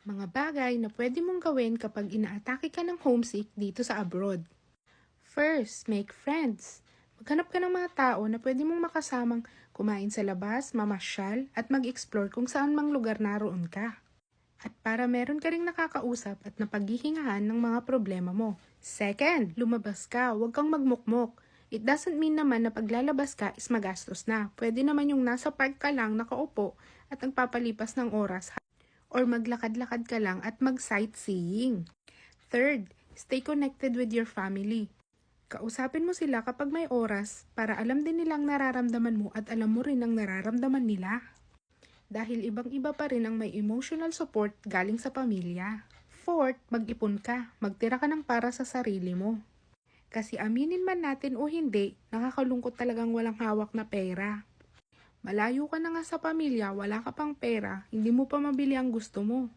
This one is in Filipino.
Mga bagay na pwede mong gawin kapag inaatake ka ng homesick dito sa abroad. First, make friends. Maghanap ka ng mga tao na pwede mong makasamang kumain sa labas, mamasyal, at mag-explore kung saan mang lugar naroon ka. At para meron ka ring nakakausap at napaghihingahan ng mga problema mo. Second, lumabas ka, huwag kang magmukmok. It doesn't mean naman na paglalabas ka is magastos na. Pwede naman yung nasa park ka lang nakaupo at nagpapalipas ng oras or maglakad-lakad ka lang at mag-sightseeing. Third, stay connected with your family. Kausapin mo sila kapag may oras para alam din nilang nararamdaman mo at alam mo rin ang nararamdaman nila. Dahil ibang-iba pa rin ang may emotional support galing sa pamilya. Fourth, mag-ipon ka. Magtira ka ng para sa sarili mo. Kasi aminin man natin o hindi, nakakalungkot talagang walang hawak na pera. Malayo ka na nga sa pamilya, wala ka pang pera, hindi mo pa mabili ang gusto mo.